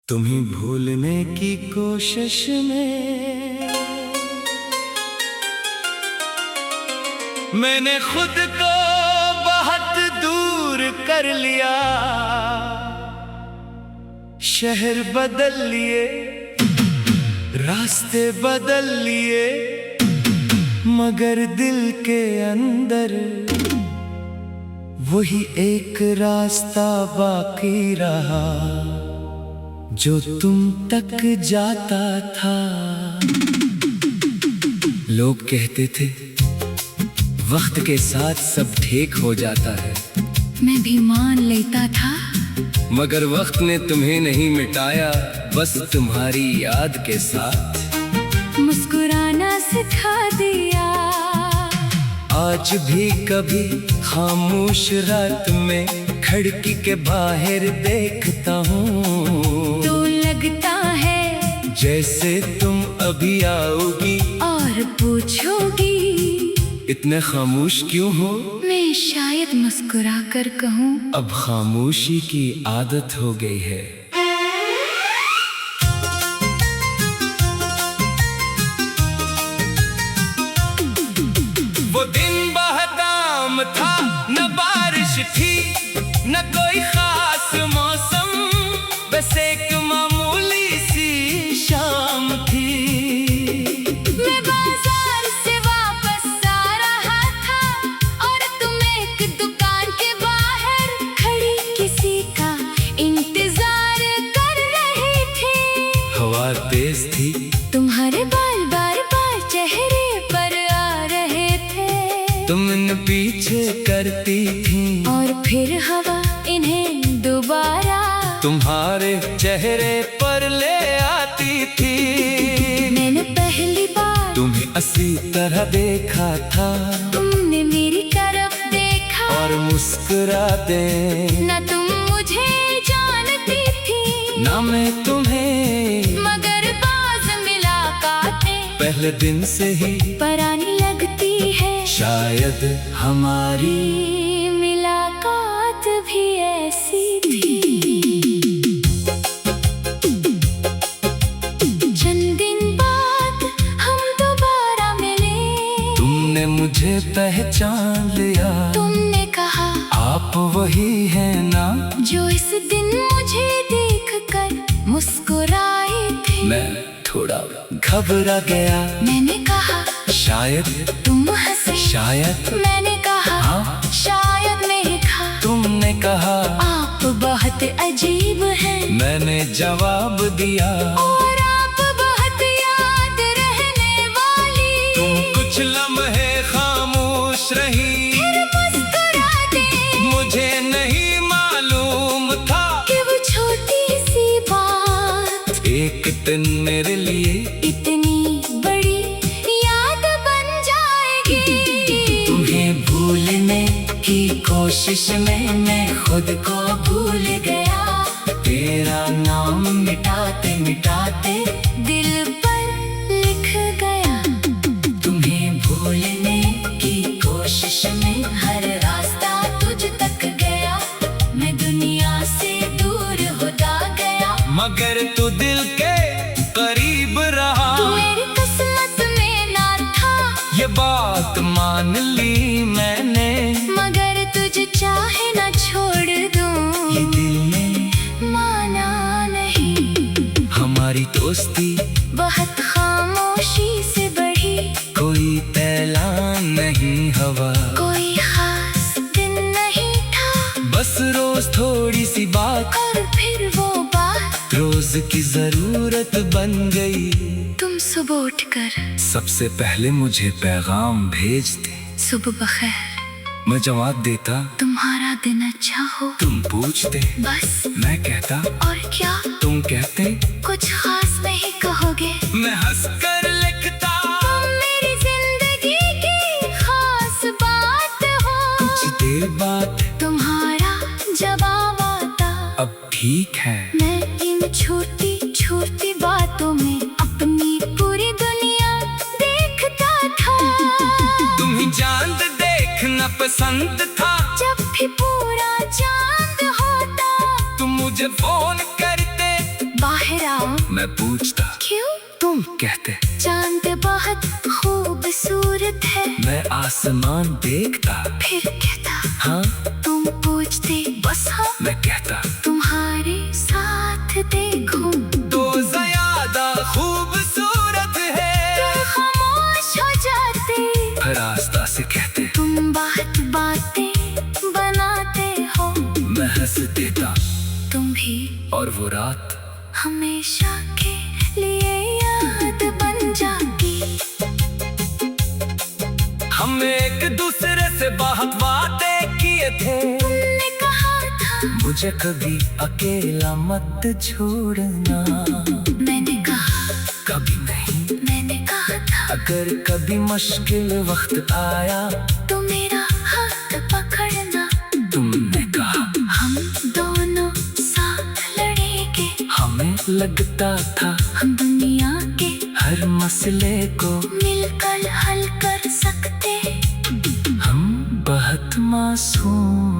तुम्हें भूलने की कोशिश में मैंने खुद को बहुत दूर कर लिया। शहर बदल लिए, रास्ते बदल लिए, मगर दिल के अंदर वही एक रास्ता बाकी रहा जो तुम तक जाता था। लोग कहते थे वक्त के साथ सब ठीक हो जाता है, मैं भी मान लेता था, मगर वक्त ने तुम्हें नहीं मिटाया, बस तुम्हारी याद के साथ मुस्कुराना सिखा दिया। आज भी कभी खामोश रात में खिड़की के बाहर देखता हूँ, तो लगता है जैसे तुम अभी आओगी और पूछोगी इतने खामोश क्यों हो। मैं शायद मुस्कुरा कर कहूँ अब खामोशी की आदत हो गई है। वो दिन बहुत आम था, न बारिश थी न कोई खास मौसम, बस एक मामूली सी शाम थी। मैं बाजार से वापस आ रहा था और तुम एक दुकान के बाहर खड़ी किसी का इंतजार कर रही थी। हवा तेज थी, तुम्हारे बाल बार बार चेहरे पर आ रहे थे, तुम इन पीछे करती थी और फिर हवा इन्हें दोबारा तुम्हारे चेहरे पर ले आती थी। मैंने पहली बार तुम्हें असी तरह देखा था, तुमने मेरी तरफ देखा और मुस्कुराते ना तुम मुझे जानती थी, ना मैं तुम्हें, मगर बाज मुलाकातें पहले दिन से ही परानी लगती है। शायद हमारी मुलाकात भी ऐसी थी। चंद दिन बाद हम दोबारा मिले, तुमने मुझे पहचान लिया, तुमने कहा आप वही हैं ना जो इस दिन मुझे देखकर मुस्कुराए थे। मैं थोड़ा घबरा गया, मैंने कहा शायद तुम हंसे, शायद मैंने कहा हाँ? शायद मैं था, तुमने कहा आप बहुत अजीब हैं, मैंने जवाब दिया, और आप बहुत याद रहने वाली। तुम कुछ लम्हे खामोश रही, फिर मुस्कुरा दे, मुझे नहीं मालूम था कि वो छोटी सी बात एक दिन मेरे लिए इतनी बड़ी याद बन जाएगी। तुम्हें भूलने की कोशिश में मैं खुद को भूल गया, तेरा नाम मिटाते मिटाते दिल पर लिख गया। तुम्हें भूलने की कोशिश में हर रास्ता तुझ तक गया, मैं दुनिया से दूर होता गया, मगर तू दिल के करीब रहा। तू मेरी किस्मत में ना था, ये बात मान ली मैंने, मगर तुझे चाहे ना छोड़ दूं, ये दिल ने माना नहीं। हमारी दोस्ती बहुत खामोशी से बढ़ी, कोई ऐलान नहीं, हवा कोई खास दिन नहीं था, बस रोज थोड़ी सी बात, और फिर वो बात रोज की जरूरत बन गई। तुम सुबह उठकर सबसे पहले मुझे पैगाम भेजते, सुबह बखैर, मैं जवाब देता, तुम्हारा दिन अच्छा हो, तुम पूछते, बस मैं कहता, और क्या, तुम कहते, कुछ खास नहीं कहोगे, मैं हंसकर लिखता, तुम मेरी जिंदगी की खास बात हो। कुछ देर बाद तुम्हारा जवाब आता, अब ठीक है। मैं इन छोटी छोटी बातों में अपनी पूरी दुनिया देखता था। तुम्हें चांद देखना पसंद था, जब भी पूरा चांद होता, तुम मुझे फोन करते, बाहर आओ। मैं पूछता क्यों? तुम कहते चांद बहुत खूबसूरत है। मैं आसमान देखता फिर कहता हाँ। तुम पूछते बस हाँ। मैं कहता तुम्हारे साथ देखूं तो ज्यादा खूबसूरत है। तुम खामोश हो जाते। फिर रास्ता से कहते तुम बातें बनाते हो। मैं हंस देता तुम भी और वो रात हमेशा के लिए याद बन जाती। हम एक दूसरे से बहुत बातें किए थे। तुमने कहा था मुझे कभी अकेला मत छोड़ना। मैंने कहा कभी नहीं। मैंने कहा था अगर कभी मुश्किल वक्त आया तो मेरा हाथ पकड़ना। तुमने कहा हम दोनों साथ लड़ेंगे। हमें लगता था हम दुनिया के हर मसले को मिलकर हल कर सकते। हम बहुत मासूम